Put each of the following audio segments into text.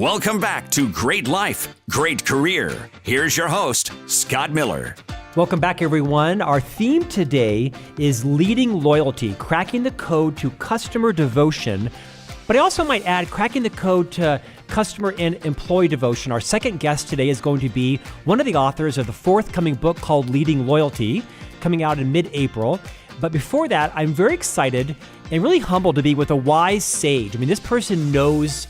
Welcome back to Great Life, Great Career. Here's your host, Scott Miller. Welcome back, everyone. Our theme today is leading loyalty, cracking the code to customer devotion. But I also might add, cracking the code to customer and employee devotion. Our second guest today is going to be one of the authors of the forthcoming book called Leading Loyalty, coming out in mid-April. But before that, I'm very excited and really humbled to be with a wise sage. I mean, this person knows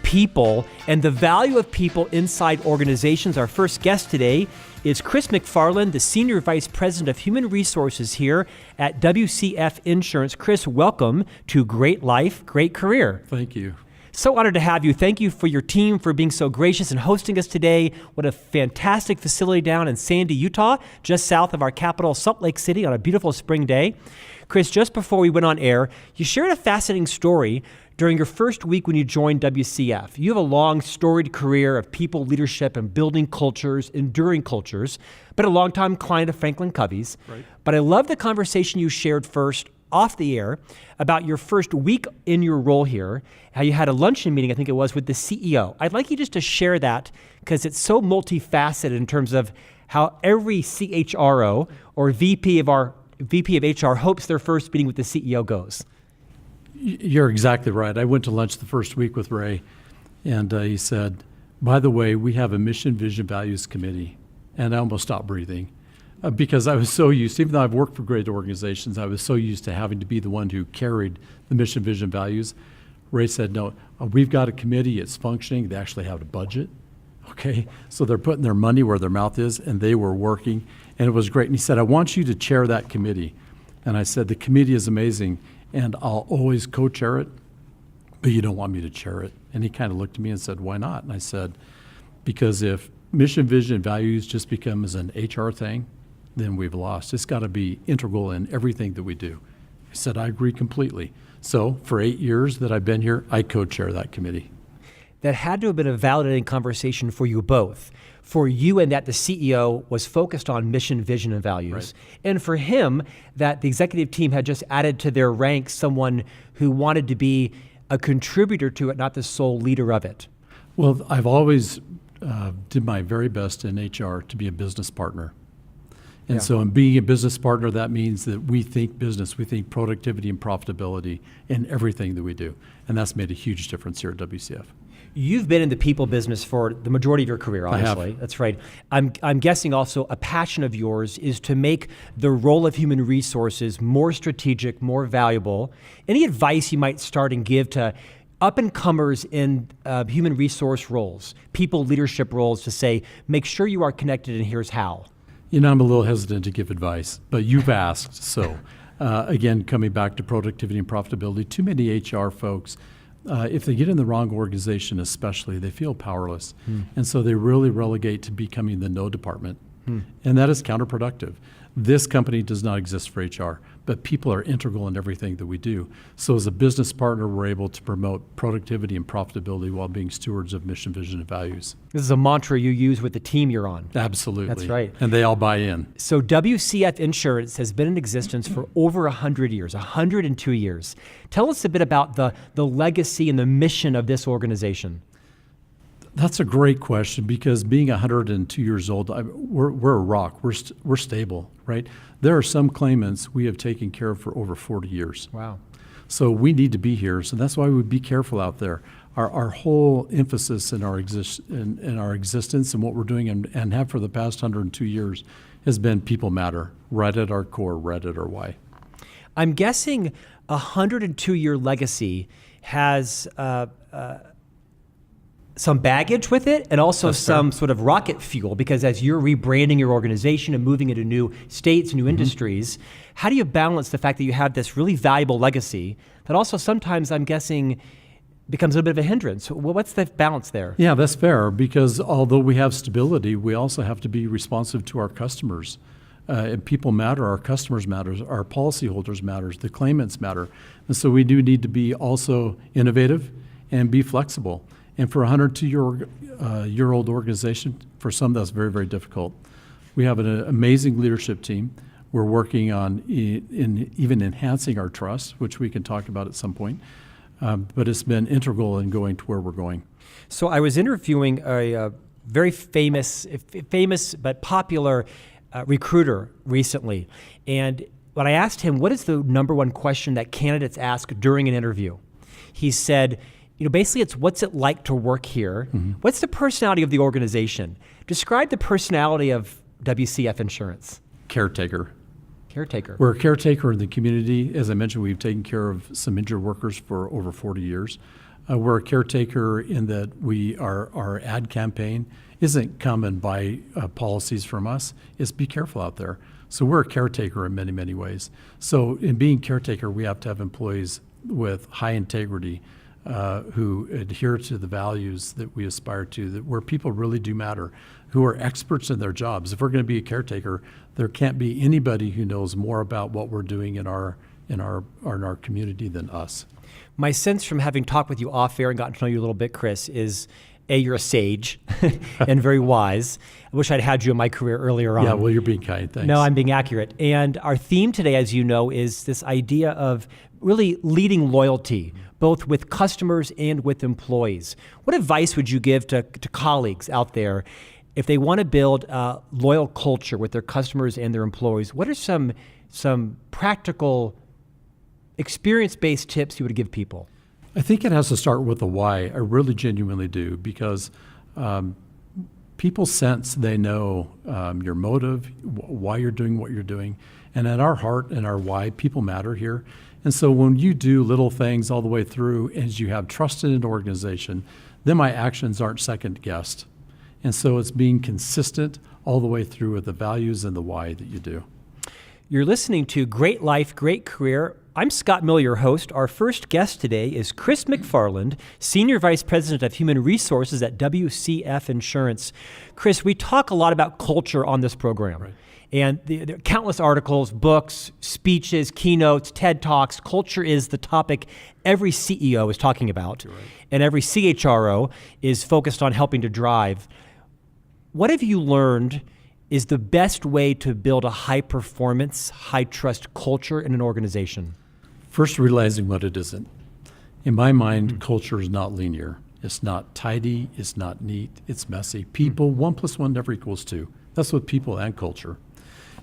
people and the value of people inside organizations. Our first guest today is Kris McFarland, the Senior Vice President of Human Resources here at WCF Insurance. Kris, welcome to Great Life, Great Career. Thank you. So honored to have you. Thank you for your team for being so gracious and hosting us today. What a fantastic facility down in Sandy, Utah, just south of our capital, Salt Lake City, on a beautiful spring day. Kris, just before we went on air, you shared a fascinating story during your first week when you joined WCF. You have a long, storied career of people leadership and building cultures, enduring cultures, but a longtime client of FranklinCovey's. Right. But I love the conversation you shared first off the air about your first week in your role here, how you had a luncheon meeting, I think it was, with the CEO. I'd like you just to share that because it's so multifaceted in terms of how every CHRO or VP of HR hopes their first meeting with the CEO goes. You're exactly right. I went to lunch the first week with Ray, and he said, by the way, we have a mission, vision, values committee. And I almost stopped breathing because I was so used, even though I've worked for great organizations, I was so used to having to be the one who carried the mission, vision, values. Ray said, no, we've got a committee, it's functioning, they actually have a budget. Okay, so they're putting their money where their mouth is, and they were working, and it was great. And he said, I want you to chair that committee. And I said, the committee is amazing, and I'll always co-chair it, but you don't want me to chair it. And he kind of looked at me and said, why not? And I said, because if mission, vision, and values just becomes an HR thing, then we've lost. It's got to be integral in everything that we do. I said, I agree completely. So for 8 years that I've been here, I co-chair that committee. That had to have been a validating conversation for you both. For you, and that the CEO was focused on mission, vision, and values. Right. And for him, that the executive team had just added to their ranks someone who wanted to be a contributor to it, not the sole leader of it. Well, I've always did my very best in HR to be a business partner. And so in being a business partner, that means that we think business, we think productivity and profitability in everything that we do. And that's made a huge difference here at WCF. You've been in the people business for the majority of your career, obviously. I have. That's right. I'm guessing also a passion of yours is to make the role of human resources more strategic, more valuable. Any advice you might start and give to up-and-comers in human resource roles, people leadership roles, to say, make sure you are connected and here's how? You know, I'm a little hesitant to give advice, but you've asked. So again, coming back to productivity and profitability, too many HR folks, if they get in the wrong organization especially, they feel powerless. And so they really relegate to becoming the no department. And that is counterproductive. This company does not exist for HR, but people are integral in everything that we do. So as a business partner, we're able to promote productivity and profitability while being stewards of mission, vision, and values. This is a mantra you use with the team you're on. Absolutely. That's right. And they all buy in. So WCF Insurance has been in existence for over 100 years, 102 years. Tell us a bit about the legacy and the mission of this organization. That's a great question, because being 102 years old, we're a rock. We're stable, right? There are some claimants we have taken care of for over 40 years. Wow. So we need to be here. So that's why we be careful out there. Our whole emphasis in our existence and what we're doing and have for the past 102 years has been people matter, right at our core, right at our why. I'm guessing a 102-year legacy has some baggage with it, and also some sort of rocket fuel, because as you're rebranding your organization and moving into new states, new industries, how do you balance the fact that you have this really valuable legacy that also sometimes, I'm guessing, becomes a little bit of a hindrance? What's the balance there? Yeah, that's fair, because although we have stability, we also have to be responsive to our customers. And people matter, our customers matter, our policyholders matter, the claimants matter. And so we do need to be also innovative and be flexible. And for a 102-year-old organization, for some that's very, very difficult. We have an amazing leadership team. We're working on even enhancing our trust, which we can talk about at some point. but it's been integral in going to where we're going. So I was interviewing a very famous but popular recruiter recently, and when I asked him, what is the number one question that candidates ask during an interview? He said, basically it's what's it like to work here? Mm-hmm. What's the personality of the organization? Describe the personality of WCF Insurance. Caretaker. Caretaker. We're a caretaker in the community. As I mentioned, we've taken care of some injured workers for over 40 years. We're a caretaker in that our ad campaign isn't come and buy policies from us. It's be careful out there. So we're a caretaker in many, many ways. So in being caretaker, we have to have employees with high integrity who adhere to the values that we aspire to, where people really do matter, who are experts in their jobs. If we're going to be a caretaker, there can't be anybody who knows more about what we're doing in our community than us. My sense from having talked with you off air and gotten to know you a little bit, Kris, is you're a sage and very wise. I wish I'd had you in my career earlier on. Yeah, well, you're being kind. Thanks. No, I'm being accurate. And our theme today, as you know, is this idea of really leading loyalty, both with customers and with employees. What advice would you give to colleagues out there if they want to build a loyal culture with their customers and their employees? What are some practical, experience-based tips you would give people? I think it has to start with the why. I really genuinely do, because people sense, they know your motive, why you're doing what you're doing. And at our heart and our why, people matter here. And so when you do little things all the way through, as you have trust in an organization, then my actions aren't second guessed. And so it's being consistent all the way through with the values and the why that you do. You're listening to Great Life, Great Career. I'm Scott Miller, your host. Our first guest today is Kris McFarland, Senior Vice President of Human Resources at WCF Insurance. Kris, we talk a lot about culture on this program. Right. And there are countless articles, books, speeches, keynotes, TED Talks. Culture is the topic every CEO is talking about. Right. And every CHRO is focused on helping to drive. What have you learned is the best way to build a high-performance, high-trust culture in an organization? First, realizing what it isn't. In my mind, culture is not linear. It's not tidy. It's not neat. It's messy. People, 1 + 1 never equals 2. That's what people and culture.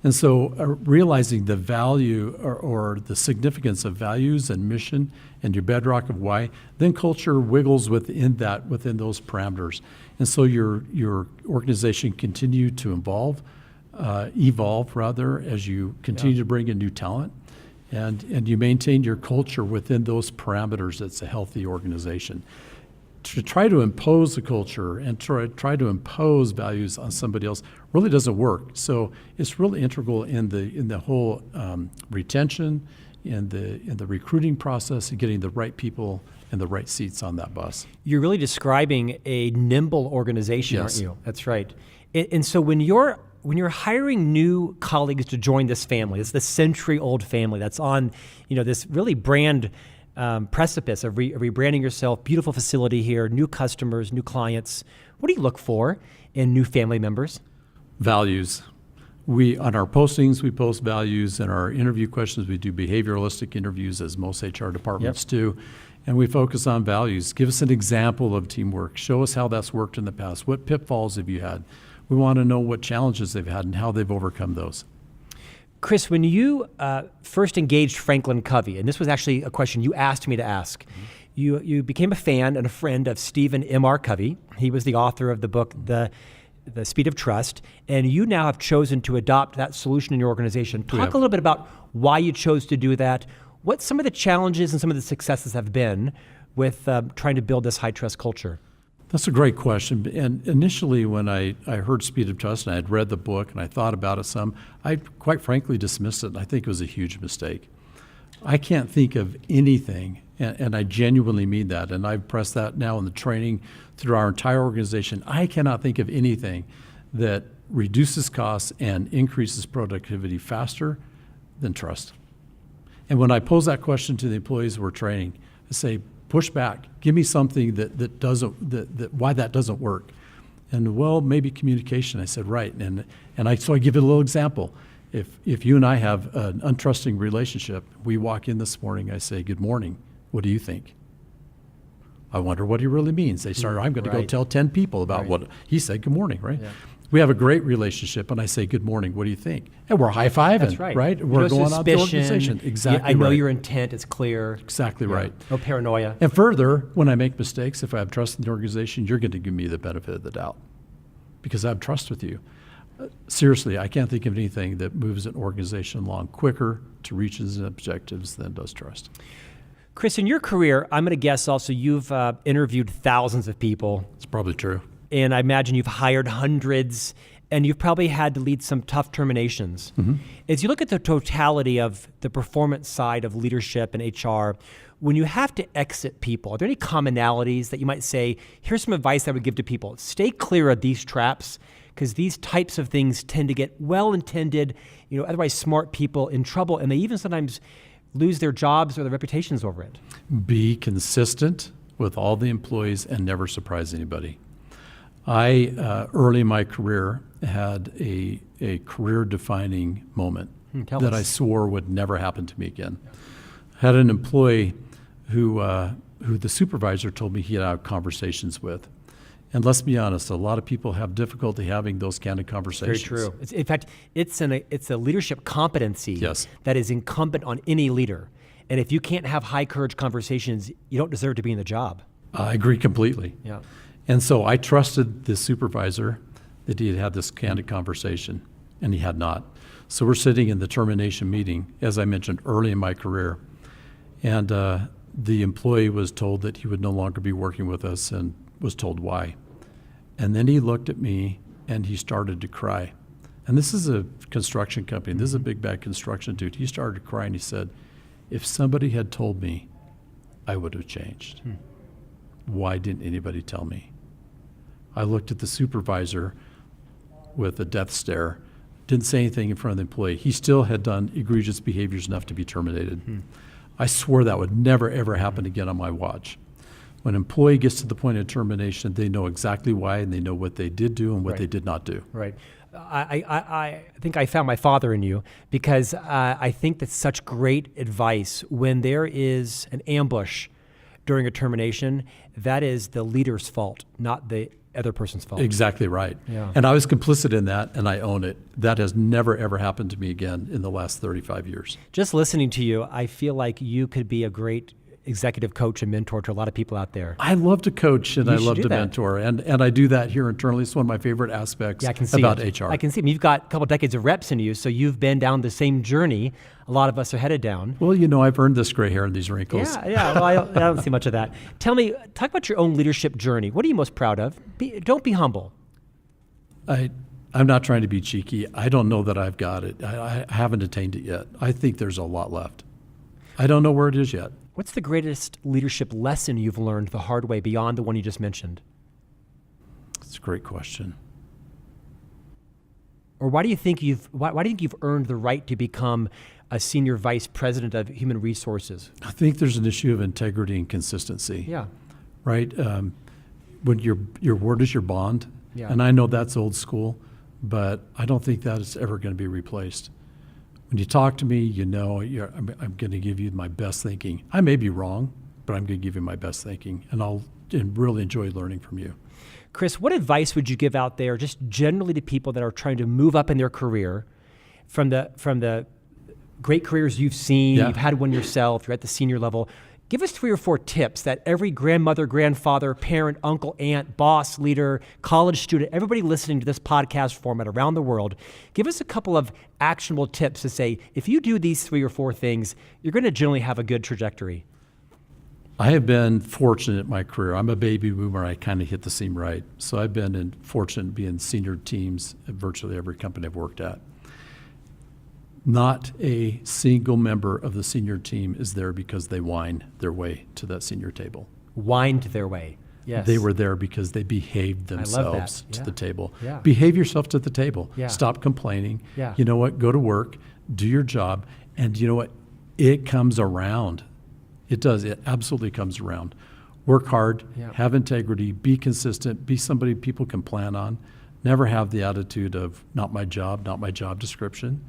And so realizing the value or the significance of values and mission and your bedrock of why, then culture wiggles within those parameters. And so your organization continue to evolve as you continue to bring in new talent, and you maintain your culture within those parameters. It's a healthy organization. To try to impose a culture and try to impose values on somebody else really doesn't work. So it's really integral in the whole retention, in the recruiting process, and getting the right people in the right seats on that bus. You're really describing a nimble organization, Yes. aren't you? That's right. And so when you're hiring new colleagues to join this family, it's the century-old family that's on, this really brand precipice of rebranding yourself, beautiful facility here, new customers, new clients. What do you look for in new family members? Values. On our postings, we post values. In our interview questions, we do behavioralistic interviews, as most HR departments do. And we focus on values. Give us an example of teamwork. Show us how that's worked in the past. What pitfalls have you had? We want to know what challenges they've had and how they've overcome those. Kris, when you first engaged FranklinCovey, and this was actually a question you asked me to ask, you became a fan and a friend of Stephen M.R. Covey. He was the author of the book, The Speed of Trust, and you now have chosen to adopt that solution in your organization. Talk a little bit about why you chose to do that, what some of the challenges and some of the successes have been with trying to build this high-trust culture. That's a great question. And initially, when I heard Speed of Trust and I had read the book and I thought about it some, I quite frankly dismissed it. And I think it was a huge mistake. I can't think of anything, and I genuinely mean that, and I've pressed that now in the training through our entire organization. I cannot think of anything that reduces costs and increases productivity faster than trust. And when I pose that question to the employees we're training, I say, push back. Give me something that why that doesn't work. And well, maybe communication. I said, right. So I give it a little example. If you and I have an untrusting relationship, we walk in this morning, I say, good morning. What do you think? I wonder what he really means. They start, I'm going to go Right. tell 10 people about Right. what he said. Good morning, right? Yeah. We have a great relationship, and I say, good morning, what do you think? And we're high-fiving, That's right. We're No going out to the suspicion. organization. Exactly I know right. your intent is clear. Exactly right. No paranoia. And further, when I make mistakes, if I have trust in the organization, you're going to give me the benefit of the doubt because I have trust with you. Seriously, I can't think of anything that moves an organization along quicker to reach its objectives than does trust. Kris, in your career, I'm going to guess also you've interviewed thousands of people, It's probably true. and I imagine you've hired hundreds, and you've probably had to lead some tough terminations. As you look at the totality of the performance side of leadership and HR, when you have to exit people, are there any commonalities that you might say, here's some advice I would give to people? Stay clear of these traps, because these types of things tend to get well-intended, otherwise smart people in trouble, and they even sometimes lose their jobs or their reputations over it. Be consistent with all the employees and never surprise anybody. I, early in my career, had a career-defining moment Tell that us. I swore would never happen to me again. I had an employee who the supervisor told me he had had conversations with. And let's be honest, a lot of people have difficulty having those kind of Very conversations. true. In fact, it's a leadership competency Yes. that is incumbent on any leader. And if you can't have high courage conversations, you don't deserve to be in the job. I agree completely. Yeah. And so I trusted the supervisor that he had had this candid conversation, and he had not. So we're sitting in the termination meeting, as I mentioned, early in my career, and the employee was told that he would no longer be working with us and was told why. And then he looked at me and he started to cry. And this is a construction company. This is a big, bad construction dude. He started to cry and he said, if somebody had told me, I would have changed. Why didn't anybody tell me? I looked at the supervisor with a death stare, didn't say anything in front of the employee. He still had done egregious behaviors enough to be terminated. I swore that would never, ever happen again on my watch. When an employee gets to the point of termination, they know exactly why, and they know what they did do and what they did not do. Right. I think I found my father in you, because I think that's such great advice. When there is an ambush during a termination, that is the leader's fault, not the other person's fault. Exactly right. Yeah. And I was complicit in that, and I own it. That has never, ever happened to me again in the last 35 years. Just listening to you, I feel like you could be a great executive coach and mentor to a lot of people out there. I love to coach and You I should love do to that. mentor, and I do that here internally. It's one of my favorite aspects Yeah, I can see about it. HR. I can see it. You've got a couple decades of reps in you, so you've been down the same journey a lot of us are headed down. Well, I've earned this gray hair and these wrinkles. Yeah. Well, I don't see much of that. Tell me, talk about your own leadership journey. What are you most proud of? Don't be humble. I'm not trying to be cheeky. I don't know that I've got it. I haven't attained it yet. I think there's a lot left. I don't know where it is yet. What's the greatest leadership lesson you've learned the hard way beyond the one you just mentioned? It's a great question. Or why do you think you've earned the right to become a senior vice president of human resources? I think there's an issue of integrity and consistency. Yeah. Right? When your word is your bond, Yeah. and I know that's old school, but I don't think that is ever going to be replaced. When you talk to me, I'm going to give you my best thinking. I may be wrong, but I'm going to give you my best thinking, and I'll really enjoy learning from you. Kris, what advice would you give out there just generally to people that are trying to move up in their career from the great careers you've seen, Yeah. you've had one yourself, you're at the senior level? Give us 3 or 4 tips that every grandmother, grandfather, parent, uncle, aunt, boss, leader, college student, everybody listening to this podcast format around the world, give us a couple of actionable tips to say, if you do these 3 or 4 things, you're going to generally have a good trajectory. I have been fortunate in my career. I'm a baby boomer. I kind of hit the seam right. So I've been fortunate to be in senior teams at virtually every company I've worked at. Not a single member of the senior team is there because they whined their way to that senior table. Wind their way. Yes. They were there because they behaved love that. themselves to Yeah. the table. Yeah. Behave yourself to the table. Yeah. Stop complaining. Yeah. You know what? Go to work, do your job, and you know what? It comes around. It does. It absolutely comes around. Work hard, Yeah. have integrity, be consistent, be somebody people can plan on. Never have the attitude of not my job description.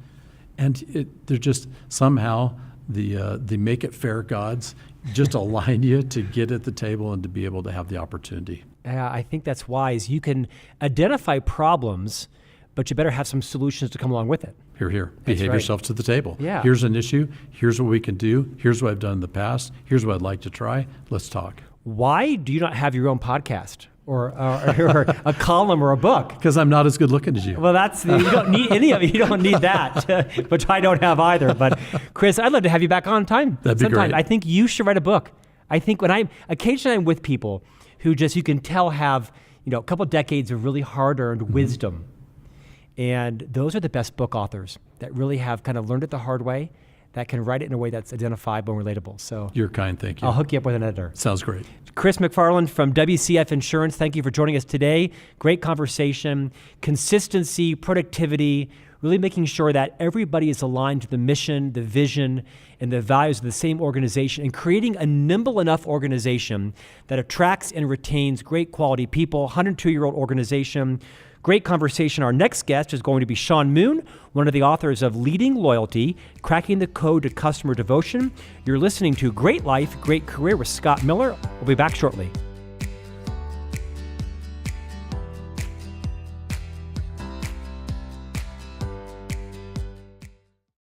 And they're just somehow the make it fair gods just align you to get at the table and to be able to have the opportunity. Yeah, I think that's wise. You can identify problems, but you better have some solutions to come along with it. Here. Behave yourself to the table. Yeah. Here's an issue. Here's what we can do. Here's what I've done in the past. Here's what I'd like to try. Let's talk. Why do you not have your own podcast or a column or a book? Because I'm not as good looking as you. Well, you don't need any of it. You don't need that, which I don't have either. But Kris, I'd love to have you back on time. That'd be sometime. great. I think you should write a book. I think occasionally I'm with people who just, you can tell have, a couple decades of really hard-earned wisdom. And those are the best book authors that really have kind of learned it the hard way, that can write it in a way that's identifiable and relatable. So you're kind, thank you. I'll hook you up with an editor. Sounds great. Kris McFarland from WCF Insurance, thank you for joining us today. Great conversation, consistency, productivity, really making sure that everybody is aligned to the mission, the vision, and the values of the same organization, and creating a nimble enough organization that attracts and retains great quality people, 102-year-old organization. Great conversation. Our next guest is going to be Sean Moon, one of the authors of Leading Loyalty, Cracking the Code to Customer Devotion. You're listening to Great Life, Great Career with Scott Miller. We'll be back shortly.